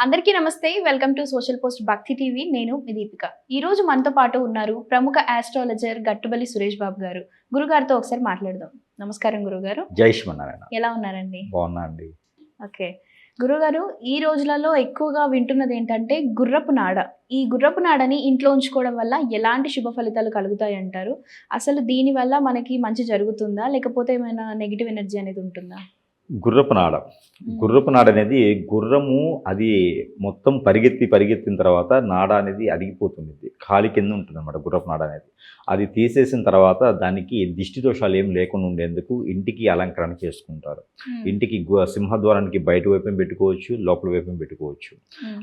అందరికీ నమస్తే. Welcome to social post భక్తి టీవీ. నేను మీ దీపిక. ఈ రోజు మనతో పాటు ఉన్నారు ప్రముఖ ఆస్ట్రాలజర్ గట్టుబల్లి సురేష్ బాబు గారు. గురుగారితో ఒకసారి మాట్లాడదాం. నమస్కారం గురుగారు. జై శ్రీమన్నారాయణ. ఎలా ఉన్నారండి? బాగున్నా అండి. ఓకే గురుగారు, ఈ రోజులలో ఎక్కువగా వింటున్నది ఏంటంటే గుర్రపు నాడ. ఈ గుర్రపు నాడని ఇంట్లో ఉంచుకోవడం వల్ల ఎలాంటి శుభ ఫలితాలు కలుగుతాయి అంటారు? అసలు దీని వల్ల మనకి మంచి జరుగుతుందా, లేకపోతే ఏమైనా నెగిటివ్ ఎనర్జీ అనేది ఉంటుందా? గుర్రపు నాడ అనేది గుర్రము అది మొత్తం పరిగెత్తిన తర్వాత నాడ అనేది అరిగిపోతుంది, ఖాళీ కింద ఉంటుంది అనమాట. గుర్రపు నాడ అనేది అది తీసేసిన తర్వాత దానికి దిష్టి దోషాలు ఏం లేకుండా ఉండేందుకు ఇంటికి అలంకరణ చేసుకుంటారు. ఇంటికి సింహద్వారానికి బయట వైపు పెట్టుకోవచ్చు, లోపల వైపు పెట్టుకోవచ్చు.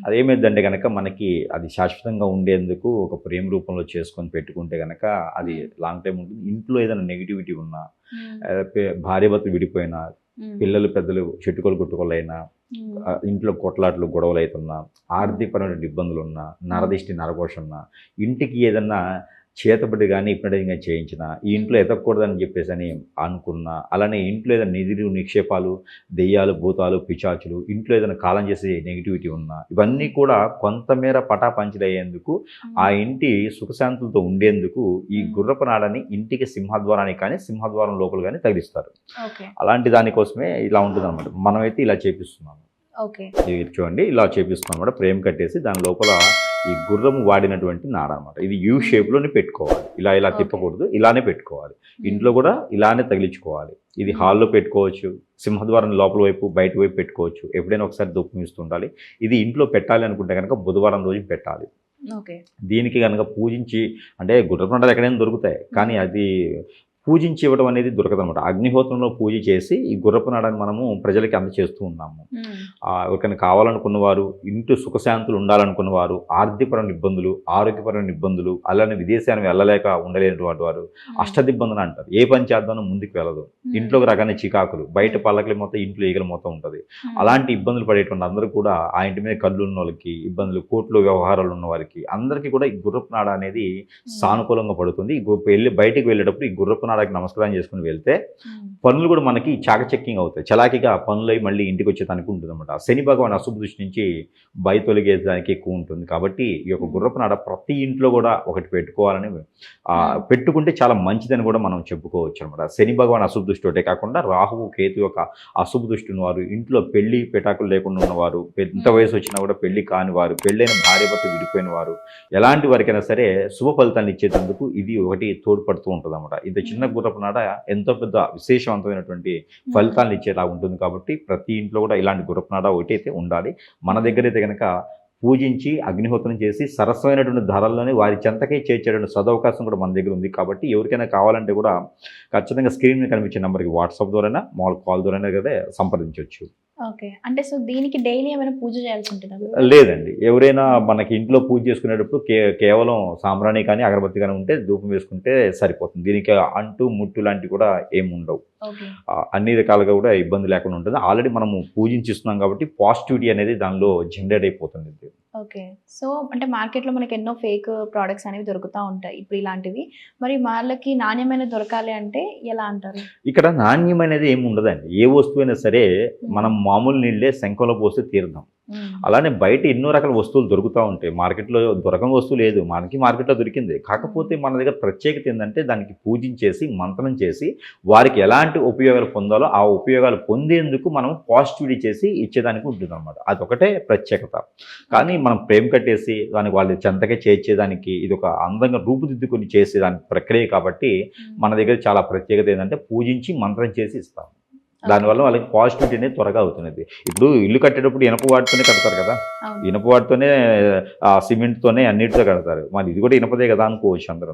అదేమైందంటే కనుక మనకి అది శాశ్వతంగా ఉండేందుకు ఒక ప్రేమ రూపంలో చేసుకొని పెట్టుకుంటే కనుక అది లాంగ్ టైం ఉంటుంది. ఇంట్లో ఏదైనా నెగిటివిటీ ఉన్నా, భార్యాభర్తలు విడిపోయినా, పిల్లలు పెద్దలు చెట్టుకోలు కొట్టుకోలైనా, ఇంట్లో కొట్లాట్లు గొడవలు అవుతున్నా, ఆర్థికపరమైన ఇబ్బందులు ఉన్నా, నరదిష్టి నరఘోష ఉన్నా, ఇంటికి ఏదన్నా చేతబడి కానీ ఇప్పుడే చేయించిన ఈ ఇంట్లో ఎదగకూడదని చెప్పేసి అని అనుకున్నా, అలానే ఇంట్లో ఏదైనా నిధులు నిక్షేపాలు, దెయ్యాలు, భూతాలు, పిచాచులు, ఇంట్లో ఏదైనా కాలం చేసే నెగిటివిటీ ఉన్నా, ఇవన్నీ కూడా కొంతమేర పటాపంచలయ్యేందుకు, ఆ ఇంటి సుఖశాంతులతో ఉండేందుకు ఈ గుర్రపు నాడని ఇంటికి సింహద్వారానికి కానీ సింహద్వారం లోపల కానీ తగిలిస్తారు. అలాంటి దానికోసమే ఇలా ఉంటుంది అనమాట. మనమైతే ఇలా చేపిస్తున్నాము. చూడండి, ఇలా చేపిస్తున్నాం అనమాట. ఫ్రేమ్ కట్టేసి దాని లోపల ఈ గుర్రము వాడినటువంటి నాడ అనమాట. ఇది యూ షేప్లోనే పెట్టుకోవాలి. ఇలా తిప్పకూడదు, ఇలానే పెట్టుకోవాలి. ఇంట్లో కూడా ఇలానే తగిలించుకోవాలి. ఇది హాల్లో పెట్టుకోవచ్చు, సింహద్వారం లోపల వైపు బయట వైపు పెట్టుకోవచ్చు. ఎప్పుడైనా ఒకసారి దుఃఖం ఇస్తూ ఉండాలి. ఇది ఇంట్లో పెట్టాలి అనుకుంటే కనుక బుధవారం రోజు పెట్టాలి. దీనికి కనుక పూజించి, అంటే గుర్రపు నాడలు ఎక్కడైనా దొరుకుతాయి, కానీ అది పూజించి ఇవ్వడం అనేది దొరకదనమాట. అగ్నిహోత్రంలో పూజ చేసి ఈ గుర్రపు నాడని మనము ప్రజలకి అందజేస్తూ ఉన్నాము. ఎవరికైనా కావాలనుకున్న వారు, ఇంటి సుఖశాంతులు ఉండాలనుకున్న వారు, ఆర్థికపరమైన ఇబ్బందులు, ఆరోగ్యపరమైన ఇబ్బందులు, అలానే విదేశానికి వెళ్ళలేక ఉండలేనటువంటి వారు, అష్టదిబ్బందులు అంటారు. ఏ పని చేద్దామో ముందుకు వెళ్ళదు, ఇంట్లోకి రకాన్ని చికాకులు, బయట పల్లకలు మొత్తం, ఇంట్లో ఈగలు మొత్తం ఉంటుంది. అలాంటి ఇబ్బందులు పడేటువంటి అందరూ కూడా, ఆ ఇంటి మీద కళ్ళు ఉన్న వాళ్ళకి, ఇబ్బందులు, కోర్టులో వ్యవహారాలు ఉన్న వారికి అందరికీ కూడా ఈ గుర్రపు నాడ అనేది సానుకూలంగా పడుతుంది. బయటికి వెళ్ళేటప్పుడు ఈ గుర్రపు నాడకి నమస్కారం చేసుకుని వెళ్తే పనులు కూడా మనకి చాకచక్యంగా అవుతాయి. చలాకీగా పనులు మళ్ళీ ఇంటికి వచ్చేదానికి ఉంటుంది అనమాట. శని భగవాన్ అశుభ దృష్టి నుంచి తొలగేదానికి ఎక్కువ ఉంటుంది. కాబట్టి ఈ యొక్క గుర్రపు నాడ ప్రతి ఇంట్లో కూడా ఒకటి పెట్టుకోవాలని, పెట్టుకుంటే చాలా మంచిదని కూడా మనం చెప్పుకోవచ్చు అనమాట. శని భగవాన్ అశుభ దృష్టి ఒకటే కాకుండా రాహువు కేతు యొక్క అశుభ దృష్టి ఉన్నవారు, ఇంట్లో పెళ్లి పెటాకులు లేకుండా ఉన్నవారు, ఎంత వయసు వచ్చినా కూడా పెళ్లి కాని వారు, పెళ్ళైన భార్యాభర్త విడిపోయిన వారు, ఎలాంటి వారికైనా సరే శుభ ఫలితాన్ని ఇచ్చేందుకు ఇది ఒకటి తోడ్పడుతూ ఉంటుంది అనమాట. ఇంత చిన్న గుర్రపు నాడ ఎంతో పెద్ద విశేషవంతమైనటువంటి ఫలితాలను ఇచ్చేలా ఉంటుంది. కాబట్టి ప్రతి ఇంట్లో కూడా ఇలాంటి గుర్రపు నాడ ఒకటి అయితే ఉండాలి. మన దగ్గర అయితే కనుక పూజించి అగ్నిహోత్రం చేసి సరస్వమైనటువంటి ధరల్లోనే వారి చెంతకే చేర్చేటువంటి సదవకాశం కూడా మన దగ్గర ఉంది. కాబట్టి ఎవరికైనా కావాలంటే కూడా ఖచ్చితంగా స్క్రీన్ మీద కనిపించే నెంబర్కి వాట్సాప్ ద్వారా, మామూలు కాల్ ద్వారా కదా సంప్రదించవచ్చు. ఓకే, అంటే సో దీనికి డైలీ ఏమైనా పూజ చేయాల్సి ఉంటుందా? లేదండి. ఎవరైనా మనకి ఇంట్లో పూజ చేసుకునేటప్పుడు కేవలం సాంబ్రాణి కానీ అగరబత్తి కానీ ఉంటే ధూపం వేసుకుంటే సరిపోతుంది. దీనికి అంటు ముట్టు లాంటివి కూడా ఏమి ఉండవు. అన్ని రకాలుగా కూడా ఇబ్బంది లేకుండా ఉంటుంది. ఆల్రెడీ మనము పూజించిస్తున్నాం కాబట్టి పాజిటివిటీ అనేది దానిలో జనరేట్ అయిపోతుంది. ఓకే, సో అంటే మార్కెట్లో మనకి ఎన్నో ఫేక్ ప్రోడక్ట్స్ అనేవి దొరుకుతూ ఉంటాయి ఇప్పుడు ఇలాంటివి. మరి వాళ్ళకి నాణ్యమైన దొరకాలి అంటే ఎలా అంటారు? ఇక్కడ నాణ్యమైనది ఏమి ఉండదండి. ఏ వస్తువైనా సరే మనం మామూలు నీళ్ళే శంఖంలో పోస్తే తీర్థం. అలానే బయట ఎన్నో రకాల వస్తువులు దొరుకుతూ ఉంటాయి. మార్కెట్లో దొరకని వస్తువు లేదు, మనకి మార్కెట్లో దొరికింది. కాకపోతే మన దగ్గర ప్రత్యేకత ఏంటంటే దానికి పూజించేసి మంత్రం చేసి వారికి ఎలాంటి ఉపయోగాలు పొందాలో ఆ ఉపయోగాలు పొందేందుకు మనం పాజిటివిటీ చేసి ఇచ్చేదానికి ఉంటుంది అనమాట. అదొకటే ప్రత్యేకత. కానీ మనం ప్రేమ కట్టేసి దానికి వాళ్ళ చెంతకే చేర్చేదానికి ఇది ఒక అందంగా రూపుదిద్దుకొని చేసేదానికి ప్రక్రియ. కాబట్టి మన దగ్గర చాలా ప్రత్యేకత ఏంటంటే పూజించి మంత్రం చేసి ఇస్తాం. దానివల్ల వాళ్ళకి పాజిటివిటీ అనేది త్వరగా అవుతున్నది. ఇప్పుడు ఇల్లు కట్టేటప్పుడు ఇనప వాటితోనే కడతారు కదా, ఇనప వాటితోనే సిమెంట్తోనే అన్నిటితో కడతారు. మరి ఇది కూడా ఇనపదే కదా అనుకోవచ్చు అందరూ.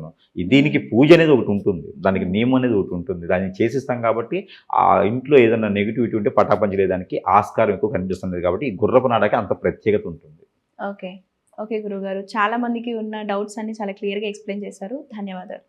దీనికి పూజ అనేది ఒకటి ఉంటుంది, దానికి నియమం అనేది ఒకటి ఉంటుంది. దాన్ని చేసిస్తాం కాబట్టి ఆ ఇంట్లో ఏదైనా నెగిటివిటీ ఉంటే పటాపంచలేదానికి ఆస్కారం ఎక్కువ కనిపిస్తుంది. కాబట్టి ఈ గుర్రపు నాడకి అంత ప్రత్యేకత ఉంటుంది. ఓకే ఓకే గురుగారు, చాలా మందికి ఉన్న డౌట్స్ అన్ని చాలా క్లియర్గా ఎక్స్ప్లెయిన్ చేశారు. ధన్యవాదాలు.